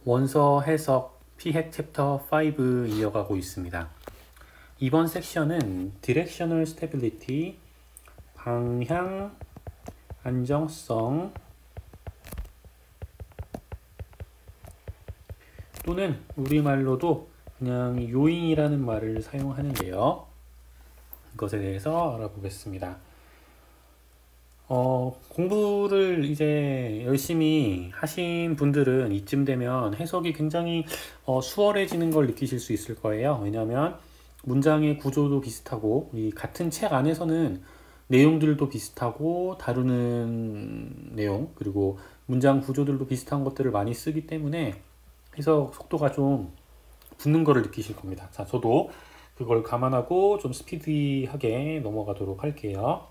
원서 해석 피핵 챕터 5 이어가고 있습니다. 이번 섹션은 Directional Stability, 방향 안정성 또는 우리말로도 그냥 요인이라는 말을 사용하는데요. 이것에 대해서 알아보겠습니다. 공부를 이제 열심히 하신 분들은 이쯤 되면 해석이 굉장히 수월해지는 걸 느끼실 수 있을 거예요. 왜냐하면 문장의 구조도 비슷하고 이 같은 책 안에서는 내용들도 비슷하고 다루는 내용 그리고 문장 구조들도 비슷한 것들을 많이 쓰기 때문에 해석 속도가 좀 붙는 거를 느끼실 겁니다. 자, 저도 그걸 감안하고 좀 스피디하게 넘어가도록 할게요.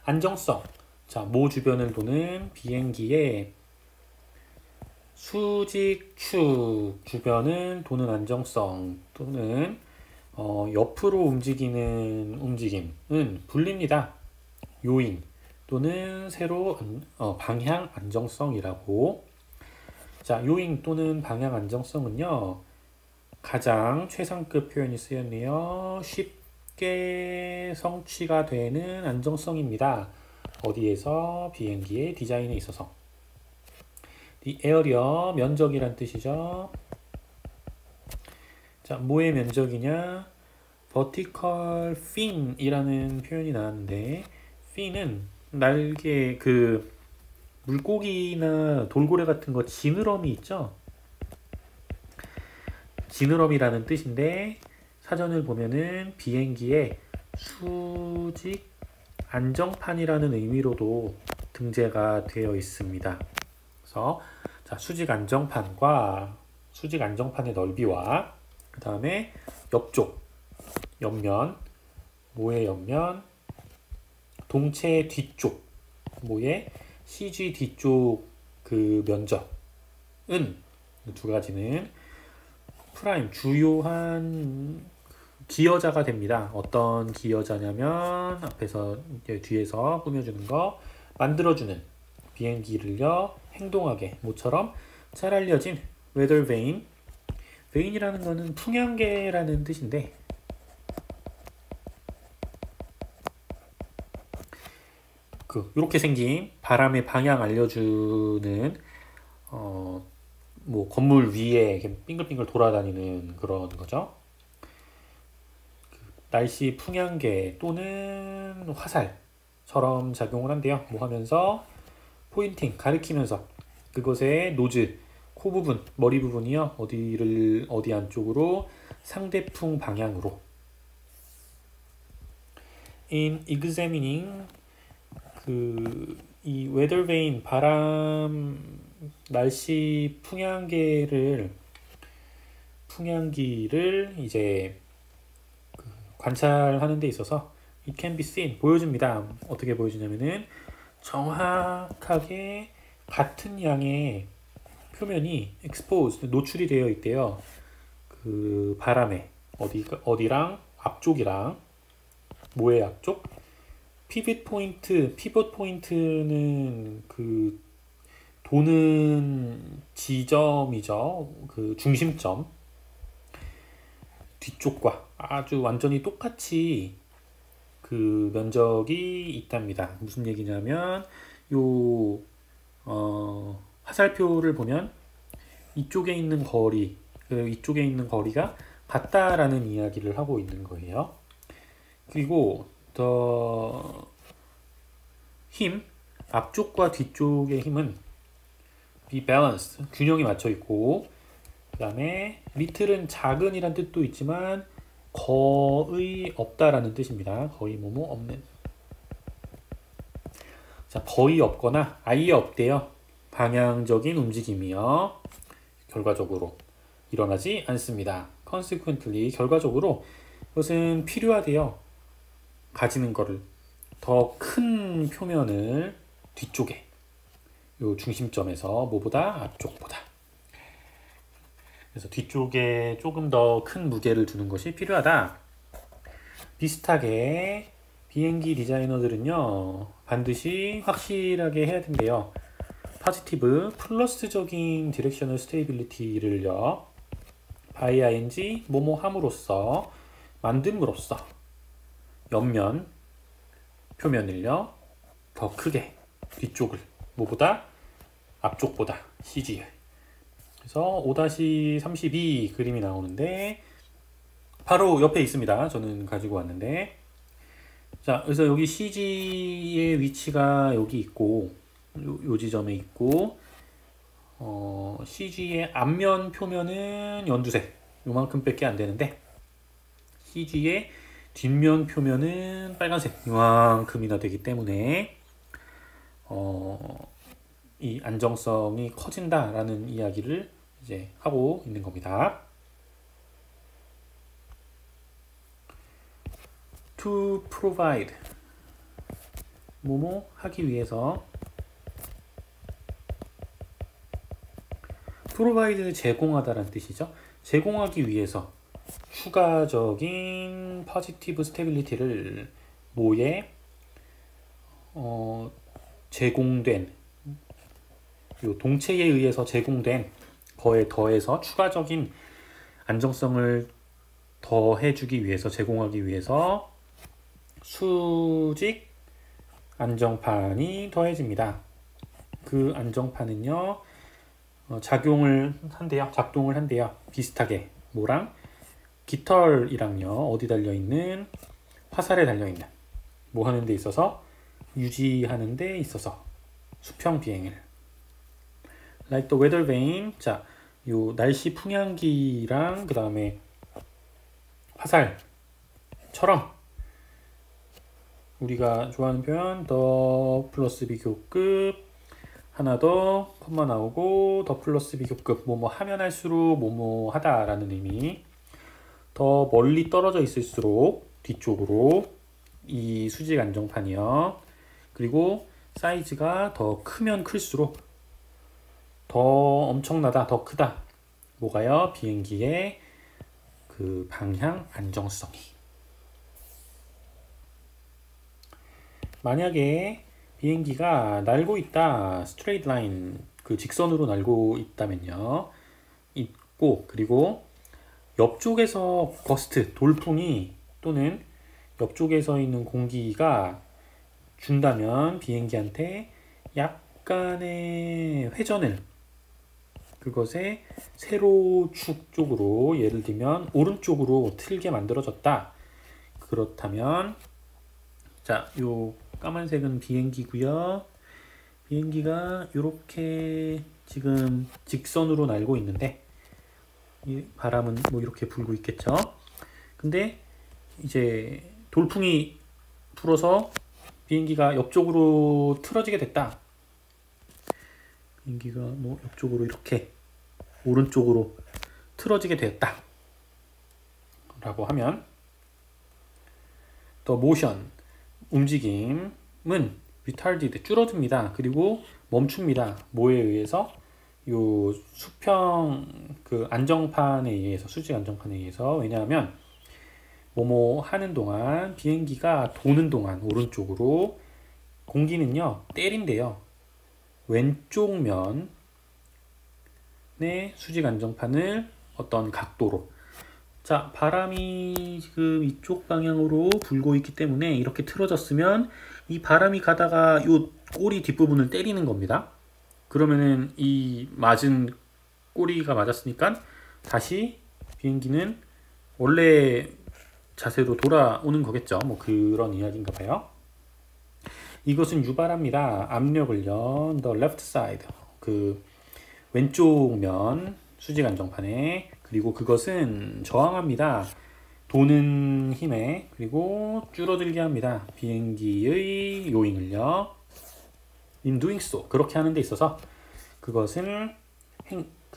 안정성. 자, 모 주변을 도는 비행기의 수직축 주변을 도는 안정성 또는 옆으로 움직이는 움직임은 불립니다. 요인 또는 세로 방향 안정성이라고. 자, 요인 또는 방향 안정성은요, 가장 최상급 표현이 쓰였네요. 쉽게 성취가 되는 안정성입니다. 어디에서? 비행기의 디자인에 있어서. The area, 면적이란 뜻이죠. 자, 뭐의 면적이냐? vertical fin 이라는 표현이 나왔는데, fin은 날개, 물고기나 돌고래 같은 거 지느러미 있죠? 지느러미라는 뜻인데, 사전을 보면은 비행기의 수직 안정판이라는 의미로도 등재가 되어 있습니다. 그래서 자, 수직 안정판과 수직 안정판의 넓이와 그 다음에 옆쪽, 옆면, 모의 옆면, 동체 뒤쪽, 모의 CG 뒤쪽 그 면적은 두 가지는 프라임, 주요한 기여자가 됩니다. 어떤 기여자냐면 앞에서 뒤에서 꾸며주는 거, 만들어주는 비행기를요 행동하게 모처럼 잘 알려진 weather vane. vane이라는 거는 풍향계라는 뜻인데 이렇게 생긴 바람의 방향 알려주는 뭐 건물 위에 이렇게 빙글빙글 돌아다니는 그런 거죠. 날씨 풍향계 또는 화살처럼 작용을 한대요. 뭐 하면서 포인팅, 가리키면서 그것의 노즈, 코 부분, 머리 부분이요. 어디 안쪽으로? 상대풍 방향으로. In examining 이 weather vane, 날씨 풍향기를 이제 관찰하는 데 있어서 it can be seen, 보여줍니다. 어떻게 보여주냐면은 정확하게 같은 양의 표면이 exposed, 노출이 되어 있대요. 그 바람에 어디랑 앞쪽이랑 뭐의 앞쪽? 피벗 포인트는 그 도는 지점이죠. 그 중심점. 뒤쪽과 아주 완전히 똑같이 그 면적이 있답니다. 무슨 얘기냐면 화살표를 보면 이쪽에 있는 거리가 같다라는 이야기를 하고 있는 거예요. 그리고 힘, 앞쪽과 뒤쪽의 힘은 be balanced, 균형이 맞춰 있고, 그 다음에 little은 작은이란 뜻도 있지만 거의 없다라는 뜻입니다. 거의 뭐뭐 없는. 자, 거의 없거나 아예 없대요. 방향적인 움직임이요. 결과적으로 일어나지 않습니다. consequently, 결과적으로 그것은 필요하대요. 가지는 거를 더 큰 표면을 뒤쪽에, 요 중심점에서 뭐보다? 앞쪽보다. 그래서 뒤쪽에 조금 더 큰 무게를 두는 것이 필요하다. 비슷하게 비행기 디자이너들은요 반드시 확실하게 해야 된대요. 포지티브 플러스적인 디렉셔널 스테이빌리티를요 by ing 뭐뭐 함으로써 만듦으로써 옆면 표면을요 더 크게 뒤쪽을 뭐보다 앞쪽보다 CG를 그래서 5-32 그림이 나오는데 바로 옆에 있습니다. 저는 가지고 왔는데 자 그래서 여기 CG의 위치가 여기 있고 요 지점에 있고 CG의 앞면 표면은 연두색 요만큼 밖에 안 되는데 CG의 뒷면 표면은 빨간색 요만큼이나 되기 때문에 이 안정성이 커진다라는 이야기를 이제 하고 있는 겁니다. To provide 뭐뭐 하기 위해서 provide 제공하다라는 뜻이죠. 제공하기 위해서 추가적인 positive stability를 뭐에 제공된 요 동체에 의해서 제공된 거에 더해서 추가적인 안정성을 더해주기 위해서 제공하기 위해서 수직 안정판이 더해집니다. 그 안정판은요 작동을 한대요. 비슷하게 뭐랑 깃털이랑요 어디 달려있는 화살에 달려있는 뭐 하는 데 있어서 유지하는 데 있어서 수평 비행을 like the weather vane 자, 요 날씨 풍향기랑 그 다음에 화살처럼 우리가 좋아하는 표현 더 플러스 비교급 하나 더 컴마 나오고 더 플러스 비교급 뭐뭐 하면 할수록 뭐뭐 하다라는 의미 더 멀리 떨어져 있을수록 뒤쪽으로 이 수직 안정판이요 그리고 사이즈가 더 크면 클수록 더 엄청나다 더 크다 뭐가요? 비행기의 그 방향 안정성이 만약에 비행기가 날고 있다 스트레이트 라인 그 직선으로 날고 있다면요 있고 그리고 옆쪽에서 거스트 돌풍이 또는 옆쪽에서 있는 공기가 준다면 비행기한테 약간의 회전을 그것의 세로축 쪽으로 예를 들면 오른쪽으로 틀게 만들어졌다 그렇다면 자, 요 까만색은 비행기고요. 비행기가 이렇게 지금 직선으로 날고 있는데 이 바람은 뭐 이렇게 불고 있겠죠. 근데 이제 돌풍이 불어서 비행기가 옆쪽으로 틀어지게 됐다. 비행기가 뭐 옆쪽으로 이렇게 오른쪽으로 틀어지게 되었다. 라고 하면 the motion 움직임은 retarded 줄어듭니다. 그리고 멈춥니다. 뭐에 의해서? 요 수평 그 안정판에 의해서 수직 안정판에 의해서 왜냐하면 뭐뭐 하는 동안 비행기가 도는 동안 오른쪽으로 공기는요 때린대요. 왼쪽 면의 수직 안정판을 어떤 각도로 자 바람이 지금 이쪽 방향으로 불고 있기 때문에 이렇게 틀어졌으면 이 바람이 가다가 요 꼬리 뒷부분을 때리는 겁니다. 그러면은 이 맞은 꼬리가 맞았으니까 다시 비행기는 원래 자세로 돌아오는 거겠죠. 뭐 그런 이야기인가 봐요. 이것은 유발합니다. 압력을요. the left side 그 왼쪽 면 수직 안정판에 그리고 그것은 저항합니다. 도는 힘에 그리고 줄어들게 합니다. 비행기의 요잉을요. in doing so 그렇게 하는 데 있어서 그것은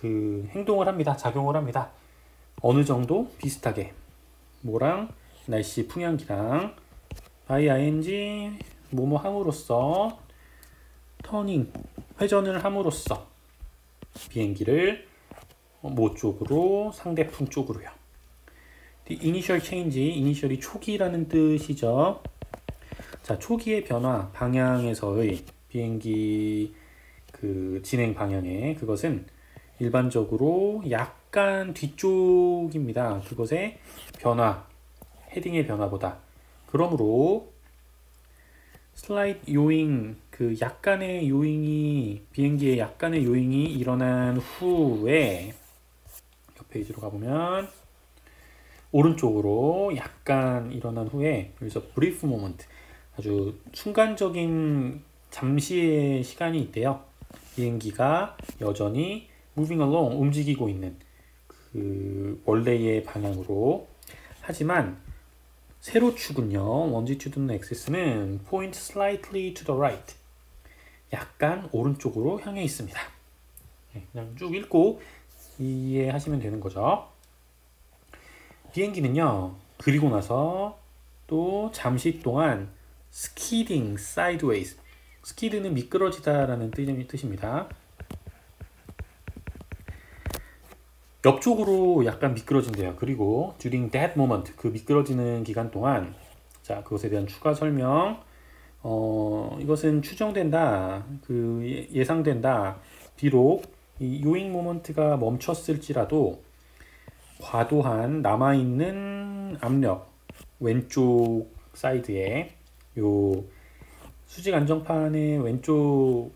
행동을 합니다. 작용을 합니다. 어느 정도 비슷하게 뭐랑 날씨 풍향기랑 by ing 뭐뭐 함으로써 터닝 회전을 함으로써 비행기를 뭐 쪽으로 상대풍 쪽으로요. The initial change, initial이 초기라는 뜻이죠. 자, 초기의 변화, 방향에서의 비행기 그 그 진행 방향에 그것은 일반적으로 약간 뒤쪽입니다. 그것의 변화, 헤딩의 변화보다. 그러므로 슬라이드 요잉, 그 약간의 요잉이, 비행기의 약간의 요잉이 일어난 후에 옆 페이지로 가보면 오른쪽으로 약간 일어난 후에 여기서 brief moment, 아주 순간적인 잠시의 시간이 있대요. 비행기가 여전히 moving along, 움직이고 있는 그 원래의 방향으로. 하지만 세로축은요, longitudinal axis는 point slightly to the right, 약간 오른쪽으로 향해 있습니다. 그냥 쭉 읽고 이해하시면 되는 거죠. 비행기는요, 그리고 나서 또 잠시 동안 skidding sideways, skid는 미끄러지다라는 뜻입니다. 옆쪽으로 약간 미끄러진대요. 그리고 during that moment, 그 미끄러지는 기간 동안, 자, 그것에 대한 추가 설명. 이것은 추정된다, 그 예상된다. 비록 이 요잉 모먼트가 멈췄을지라도 과도한 남아있는 압력, 왼쪽 사이드에 요 수직 안정판의 왼쪽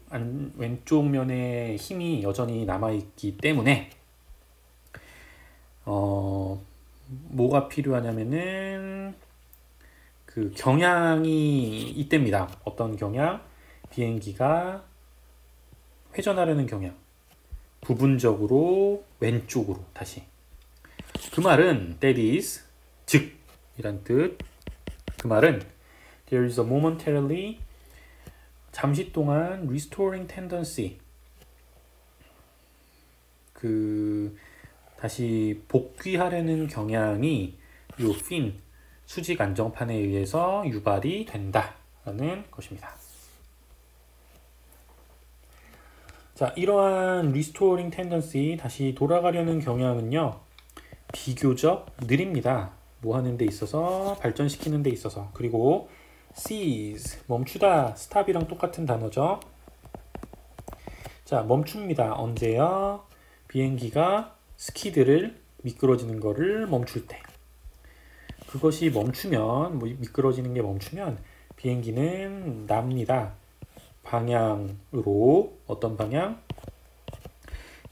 면에 힘이 여전히 남아있기 때문에 뭐가 필요하냐면은 그 경향이 이때입니다. 어떤 경향? 비행기가 회전하려는 경향. 부분적으로 왼쪽으로 다시. 그 말은 that is, 즉 이란 뜻. 그 말은 there is a momentarily, 잠시 동안 restoring tendency, 그 다시 복귀하려는 경향이 요 fin, 수직 안정판에 의해서 유발이 된다라는 것입니다. 자, 이러한 restoring tendency, 다시 돌아가려는 경향은요, 비교적 느립니다. 뭐 하는 데 있어서, 발전시키는 데 있어서. 그리고 cease, 멈추다, stop이랑 똑같은 단어죠. 자, 멈춥니다. 언제요? 비행기가 스키드를, 미끄러지는 거를 멈출 때. 그것이 멈추면, 미끄러지는 게 멈추면 비행기는 납니다. 방향으로. 어떤 방향?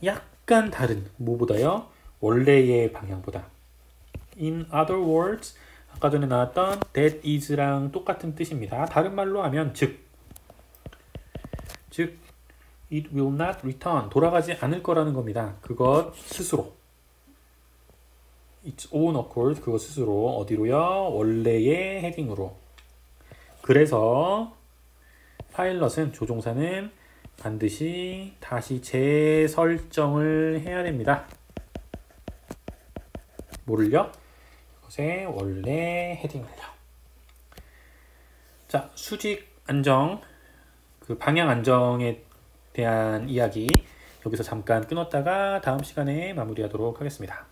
약간 다른, 뭐보다요? 원래의 방향보다. In other words, 아까 전에 나왔던 that is랑 똑같은 뜻입니다. 다른 말로 하면 즉 it will not return, 돌아가지 않을 거라는 겁니다. 그것 스스로, its own accord, 그것 스스로. 어디로요? 원래의 헤딩으로. 그래서 파일럿은, 조종사는 반드시 다시 재설정을 해야 됩니다. 뭐를요? 그것의 원래 헤딩을요. 자, 수직 안정, 그 방향 안정에 대한 이야기 여기서 잠깐 끊었다가 다음 시간에 마무리하도록 하겠습니다.